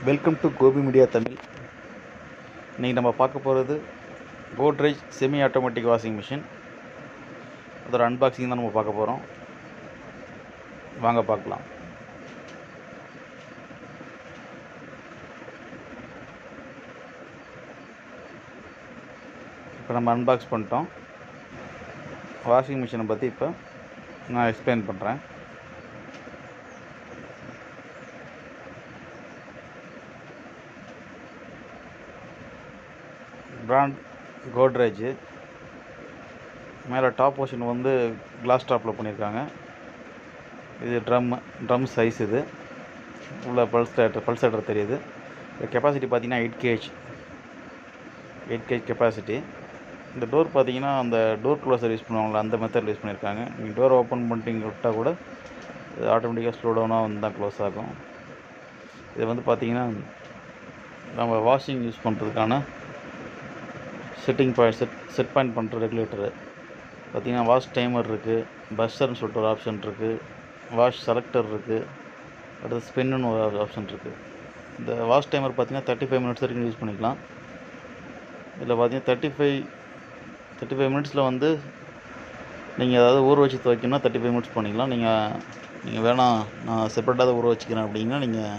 Welcome to Gopi media Tamil. இன்றைக்கி நம்ம பார்க்க போகிறது Godrej semi automatic washing machine. அதோட அன்பாக்சிங் தான் நம்ம பார்க்க போகிறோம். வாங்க பார்க்கலாம். இப்போ நம்ம அன்பாக்ஸ் பண்ணிட்டோம். வாஷிங் மிஷினை பற்றி இப்போ நான் எக்ஸ்பிளைன் பண்ணுறேன். பிராண்ட் கோட்ரேஜ். மேலே டாப் போர்ஷன் வந்து கிளாஸ் டாப்பில் பண்ணியிருக்காங்க. இது ட்ரம் சைஸ். இது உள்ள பல்சேட்டர் தெரியுது. கெப்பாசிட்டி பார்த்தீங்கன்னா 8 kg கெப்பாசிட்டி. இந்த டோர் பார்த்தீங்கன்னா அந்த டோர் க்ளோசர் யூஸ் பண்ணுவாங்களா, அந்த மெத்தட் யூஸ் பண்ணியிருக்காங்க. நீங்கள் டோர் ஓப்பன் பண்ணிட்டு விட்டால் கூட இது ஆட்டோமேட்டிக்காக ஸ்லோ டவுனாக வந்து தான் க்ளோஸ் ஆகும். இது வந்து பார்த்தீங்கன்னா நம்ம வாஷிங் யூஸ் பண்ணுறதுக்கான செட்டிங் பாயிண்ட் செட் பாயிண்ட் பண்ணுற ரெகுலேட்டரு. பார்த்திங்கன்னா வாஷ் டைமர் இருக்குது, பஸ்ஸர்னு சொல்லிட்டு ஒரு ஆப்ஷன் இருக்குது, வாஷ் செலக்டர் இருக்குது, அடுத்து ஸ்பின்னு ஒரு ஆப்ஷன் இருக்குது. இந்த வாஷ் டைமர் பார்த்திங்கன்னா 35 மினிட்ஸ் வரைக்கும் யூஸ் பண்ணிக்கலாம். இதில் பார்த்திங்கன்னா 35 மினிட்ஸில் வந்து நீங்கள் ஏதாவது ஊற வச்சு துவைக்கணும்னா 35 மினிட்ஸ் பண்ணிக்கலாம். நீங்கள் வேணாம் நான் செப்பரேட்டாக ஊற வச்சுக்கிறேன் அப்படின்னா நீங்கள்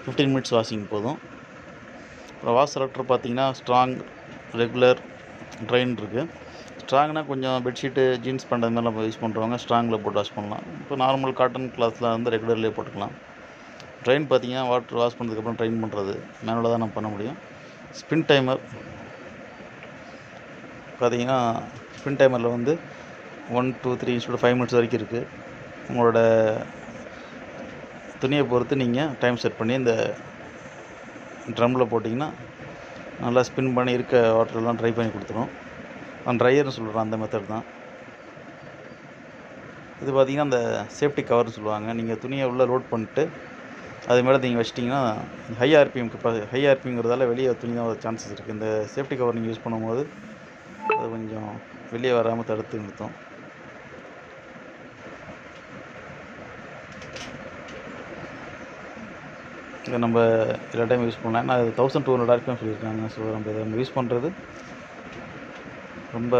15 மினிட்ஸ் வாஷிங் போதும். அப்புறம் வாஷ் செலக்டர் பார்த்திங்கன்னா ஸ்ட்ராங், ரெகுலர், ட்ரைன் இருக்குது. ஸ்ட்ராங்னால் கொஞ்சம் பெட்ஷீட்டு ஜீன்ஸ் பேண்ட் அது மாதிரிலாம் யூஸ் பண்ணுறவங்க ஸ்ட்ராங்கில் போட்டு வாஷ் பண்ணலாம். இப்போ நார்மல் காட்டன் கிளாத்தில் வந்து ரெகுலர்லேயே போட்டுக்கலாம். ட்ரைன் பார்த்திங்கன்னா வாட்டர் வாஷ் பண்ணதுக்கப்புறம் ட்ரைன் பண்ணுறது மேனுவலாக தான் நம்ம பண்ண முடியும். ஸ்பின் டைமர் பார்த்திங்கன்னா ஸ்பின் டைமரில் வந்து 1 2 3 5 மினிட்ஸ் வரைக்கும் இருக்குது. உங்களோட துணியை பொறுத்து நீங்கள் டைம் செட் பண்ணி இந்த ட்ரம்மில் போட்டிங்கன்னா நல்லா ஸ்பின் பண்ணி இருக்க வாட்டர்லாம் ட்ரை பண்ணி கொடுத்துரும். நான் ட்ரையர்னு சொல்கிறேன், அந்த மெத்தட் தான். இது பார்த்திங்கன்னா அந்த சேஃப்டி கவர்னு சொல்லுவாங்க. நீங்கள் துணியை உள்ளே லோட் பண்ணிட்டு அது மேலே நீங்கள் வச்சிட்டிங்கன்னா ஹை ஆர்பிஎம்ங்கிறதால வெளியே துணி தான் ஒரு சான்சஸ் இருக்குது. இந்த சேஃப்டி கவர் நீங்கள் யூஸ் பண்ணும்போது அது கொஞ்சம் வெளியே வராமல் தடுத்து நிறுத்தும். இதை நம்ம எல்லா டைம் யூஸ் பண்ணலாம். நான் 1200 RPM சொல்லியிருக்காங்க. ஸோ நம்ம இதை யூஸ் பண்ணுறது ரொம்ப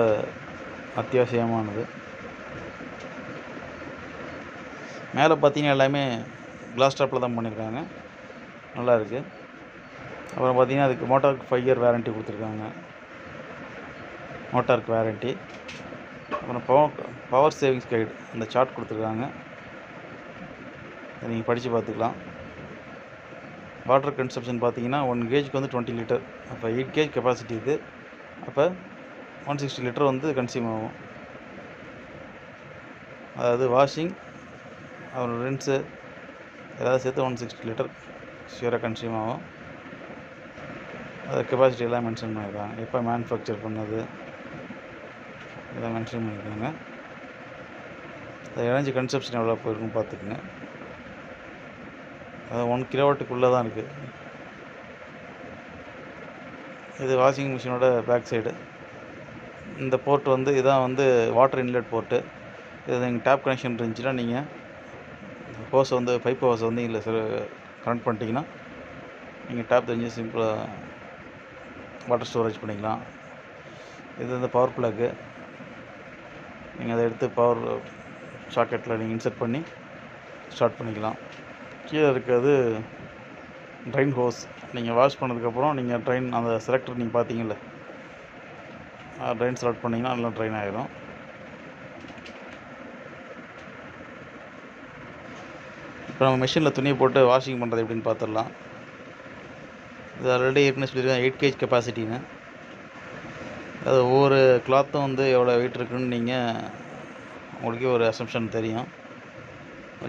அத்தியாவசியமானது. மேலே பார்த்தீங்கன்னா எல்லாமே கிளாஸ் டாப்பில் தான் பண்ணியிருக்காங்க, நல்லா இருக்குது. அப்புறம் பார்த்தீங்கன்னா அதுக்கு மோட்டாருக்கு 5 இயர் வாரண்ட்டி கொடுத்துருக்காங்க, மோட்டாருக்கு வாரண்ட்டி. அப்புறம் பவர் சேவிங்ஸ் கைடு அந்த சார்ட் கொடுத்துருக்காங்க, நீங்கள் படித்து பார்த்துக்கலாம். வாட்டர் கன்சப்ஷன் பார்த்தீங்கன்னா 1 கேஜுக்கு வந்து 20 லிட்டர். அப்போ 8 kg கெப்பாசிட்டி இது. அப்போ 160 லிட்டர் வந்து கன்சியூம் ஆகும். அதாவது வாஷிங் அப்புறம் ரின்ஸு ஏதாவது சேர்த்து 160 லிட்டர் ஷியராக கன்சியூம் ஆகும். அது கெப்பாசிட்டி எல்லாம் மென்ஷன் பண்ணியிருக்காங்க. எப்போ மேனுஃபேக்சர் பண்ணது இதெல்லாம் மென்ஷன் பண்ணியிருக்காங்க. அது எனர்ஜி கன்சப்ஷன் எவ்வளோ போயிருக்குன்னு பார்த்துக்குங்க. அது 1 கிலோவாட்டுக்குள்ளே தான் இருக்குது. இது வாஷிங் மிஷினோட பேக் சைடு. இந்த போர்ட் வந்து இதான் வந்து வாட்டர் இன்லெட் போர்ட்டு. இது நீங்கள் டேப் கனெக்ஷன் இருந்துச்சுன்னா நீங்கள் ஹோஸை வந்து பைப் ஹோஸை வந்து இல்லை கனெக்ட் பண்ணிட்டீங்கன்னா நீங்கள் டேப் தெரிஞ்சு சிம்பிளாக வாட்டர் ஸ்டோரேஜ் பண்ணிக்கலாம். இது வந்து பவர் ப்ளக்கு. நீங்கள் அதை எடுத்து பவர் சாக்கெட்டில் நீங்கள் இன்சர்ட் பண்ணி ஸ்டார்ட் பண்ணிக்கலாம். கீழே இருக்கிறது ட்ரைன் ஹோஸ். நீங்கள் வாஷ் பண்ணதுக்கப்புறம் நீங்கள் ட்ரைன் அந்த செலக்டர் நீங்கள் பார்த்தீங்கல்ல, ட்ரைன் செலக்ட் பண்ணிங்கன்னா நல்லா ட்ரைன் ஆகிடும். இப்போ நம்ம மிஷினில் துணியை போட்டு வாஷிங் பண்ணுறது எப்படின்னு பார்த்துடலாம். இது ஆல்ரெடி ஏற்கனவே சொல்லியிருக்கேன் 8 kg கெப்பாசிட்டின்னு. அது ஒவ்வொரு கிளாத்தும் வந்து எவ்வளோ வெயிட் இருக்குதுன்னு நீங்கள் உங்களுக்கே ஒரு அசம்ஷன் தெரியும்.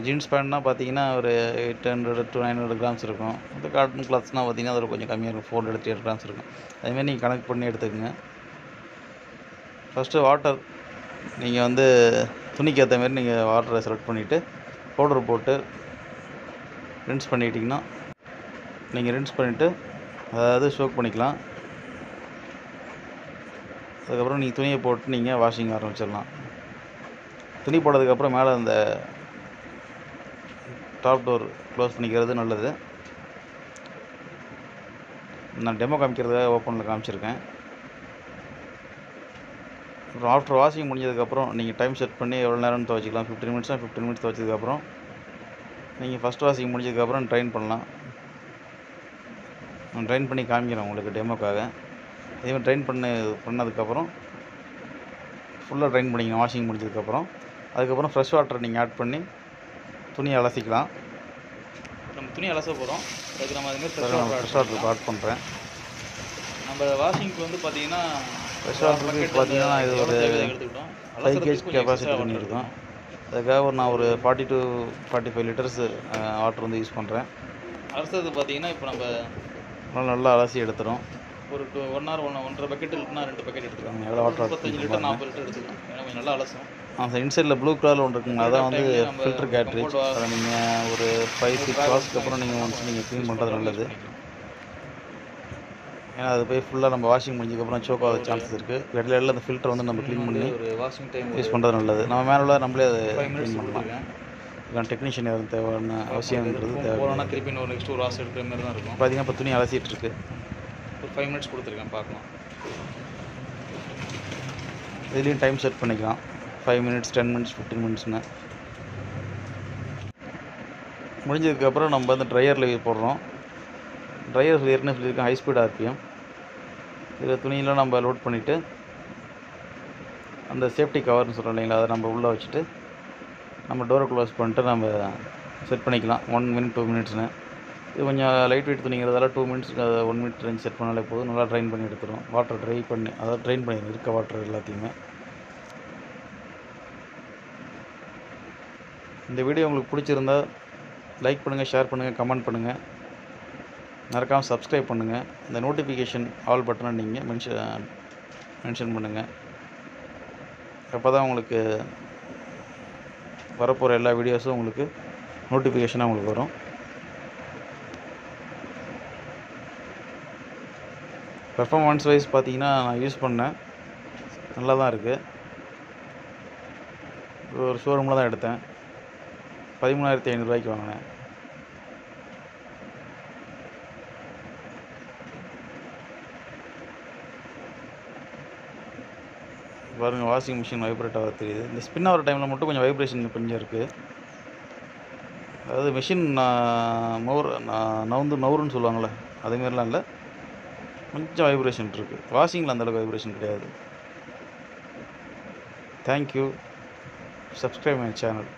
ஜீன்ஸ் பேண்ட்னால் பார்த்தீங்கன்னா ஒரு 800 to 900 கிராம்ஸ் இருக்கும். இந்த காட்டன் கிளாத்ஸ்னால் பார்த்தீங்கன்னா அதில் கொஞ்சம் கம்மியாக இருக்கும், 400 to 800 கிராம்ஸ் இருக்கும். அதுமாதிரி நீங்கள் கணக்கு பண்ணி எடுத்துக்கோங்க. ஃபஸ்ட்டு வாட்டர் நீங்கள் வந்து துணிக்கு ஏற்ற மாரி நீங்கள் வாட்டரை செலக்ட் பண்ணிவிட்டு பவுடர் போட்டு ரின்ஸ் பண்ணிட்டிங்கன்னா நீங்கள் ரின்ஸ் பண்ணிவிட்டு அதாவது சோக் பண்ணிக்கலாம். அதுக்கப்புறம் நீங்கள் துணியை போட்டு நீங்கள் வாஷிங் ஆரம்பிச்சிடலாம். துணி போட்டதுக்கப்புறம் மேலே அந்த டாப் டோர் க்ளோஸ் பண்ணிக்கிறது நல்லது. நான் டெமோ காமிக்கிறதுக்காக ஓப்பனில் காமிச்சிருக்கேன். அப்புறம் ஆஃப்டர் வாஷிங் முடிஞ்சதுக்கப்புறம் நீங்கள் டைம் செட் பண்ணி எவ்வளோ நேரம்னு துவைச்சிக்கலாம். 15 மினிட்ஸ்னால் 15 மினிட்ஸ் துவைச்சதுக்கப்புறம் நீங்கள் ஃபஸ்ட் வாஷிங் முடிஞ்சதுக்கப்புறம் ட்ரைன் பண்ணலாம். நான் ட்ரைன் பண்ணி காமிக்கிறேன் உங்களுக்கு டெமோக்காக. இதேமாதிரி ட்ரைன் பண்ணதுக்கப்புறம் ஃபுல்லாக ட்ரைன் பண்ணிங்க வாஷிங் முடிஞ்சதுக்கப்புறம். அதுக்கப்புறம் ஃப்ரெஷ் வாட்டர் நீங்கள் ஆட் பண்ணி துணியை அலசிக்கலாம். நம்ம துணி அலச போகிறோம். அதுக்கு நம்ம அதுமாதிரி ஃப்ரெஷ் வாட்டர் ஆட் பண்ணுறேன். நம்ம வாஷிங்க்கு வந்து பார்த்தீங்கன்னா ஃப்ரெஷ் வாட்டருக்கு பார்த்தீங்கன்னா இது ஒரு 5 kg கெப்பாசிட்டி தண்ணி இருக்கும். அதுக்காக நான் ஒரு 40 to 45 லிட்டர்ஸ் வாட்டர் வந்து யூஸ் பண்ணுறேன். அலசது பார்த்தீங்கன்னா இப்போ நம்ம நல்லா அலசி எடுத்துடும். ஒரு 1 hour 1.5 பக்கெட் இருக்குன்னா 2 பக்கெட் எடுத்துக்கலாம். எவ்வளோ வாட்டர் 35 லிட்டர் 40 லிட்டர் எடுத்துக்கலாம். ஏன்னா கொஞ்சம் நல்லா அலசும். அந்த இன்சைடில் ப்ளூ கலரில் ஒன்று இருக்குங்க, அதான் வந்து ஃபில்டர் கேட்ரேஜ். அதை நீங்கள் ஒரு 5-6 ஹவர்ஸ்க்கு அப்புறம் நீங்கள் ஒன்ஸ் நீங்கள் க்ளீன் பண்ணுறது நல்லது. ஏன்னா அது போய் ஃபுல்லாக நம்ம வாஷிங் முடிஞ்சதுக்கப்புறம் சோக் ஆக சான்சஸ் இருக்குது. இடையில அந்த ஃபில்டர் வந்து நம்ம க்ளீன் பண்ணி ஒரு வாஷிங் டைம் யூஸ் பண்ணுறது நல்லது. நம்ம மேலே நம்மளே அதை க்ளீன் பண்ணலாம். இதுக்கான டெக்னீஷியன் எதுவும் தேவையான அவசியம்ன்றது தேவை. போனால் திருப்பி ஒரு நெக்ஸ்ட் ஒரு வாஷ் எடுக்கிற மாதிரி தான் இருக்கும். பார்த்தீங்கன்னா இப்போ துணி அலசிட்டு இருக்கு. ஒரு 5 மினிட்ஸ் கொடுத்துருக்கேன், பார்க்கலாம். இதுலேயும் டைம் செட் பண்ணிக்கலாம். 5 மினிட்ஸ், 10 மினிட்ஸ், 15 மினிட்ஸ்னு. முடிஞ்சதுக்கப்புறம் நம்ம வந்து ட்ரையரில் போடுறோம். ட்ரையர் ஏற்கனவே சொல்லியிருக்கேன் ஹை ஸ்பீட் ஆர்பிஎம். இதில் துணியெலாம் நம்ம லோட் பண்ணிவிட்டு அந்த சேஃப்டி கவர்னு சொல்கிறோம் இல்லைங்களா, அதை நம்ம உள்ளே வச்சுட்டு நம்ம டோரை க்ளோஸ் பண்ணிட்டு நம்ம செட் பண்ணிக்கலாம். 1 மினிட் 2 மினிட்ஸ்னு. இது கொஞ்சம் லைட் வெயிட் துணிங்கிறதால 2 மினிட்ஸ் 1 மினிட் ரேஞ்ச் செட் பண்ணாலே போதும். நல்லா ட்ரைன் பண்ணி எடுத்துடும். வாட்டர் ட்ரை பண்ணி அதாவது ட்ரைன் பண்ணி இருக்க வாட்டர் எல்லாத்தையுமே. இந்த வீடியோ உங்களுக்கு பிடிச்சிருந்தா லைக் பண்ணுங்கள், ஷேர் பண்ணுங்கள், கமெண்ட் பண்ணுங்கள். மறக்காமல் சப்ஸ்கிரைப் பண்ணுங்கள். இந்த நோட்டிஃபிகேஷன் ஆல் பட்டனை நீங்கள் மென்ஷன் பண்ணுங்கள். அப்போ தான் உங்களுக்கு வரப்போகிற எல்லா வீடியோஸும் உங்களுக்கு நோட்டிஃபிகேஷனாக உங்களுக்கு வரும். பெர்ஃபார்மன்ஸ் வைஸ் பார்த்தீங்கன்னா நான் யூஸ் பண்ணேன், நல்லா தான் இருக்குது. ஒரு ஷோரூமில் தான் எடுத்தேன். 13,500 ரூபாய்க்கு வாங்கினேன். பாருங்கள், வாஷிங் மிஷின் வைப்ரேட் ஆக தெரியுது. இந்த ஸ்பின் ஆகிற டைமில் மட்டும் கொஞ்சம் வைப்ரேஷன் கொஞ்சம் இருக்குது. அதாவது மிஷின் நவுருன்னு சொல்லுவாங்கள்ல, அதுமாரிலாம் இல்லை, கொஞ்சம் வைப்ரேஷன் இருக்குது. வாஷிங்கில் அந்தளவுக்கு வைப்ரேஷன் கிடையாது. தேங்க்யூ. Subscribe my channel.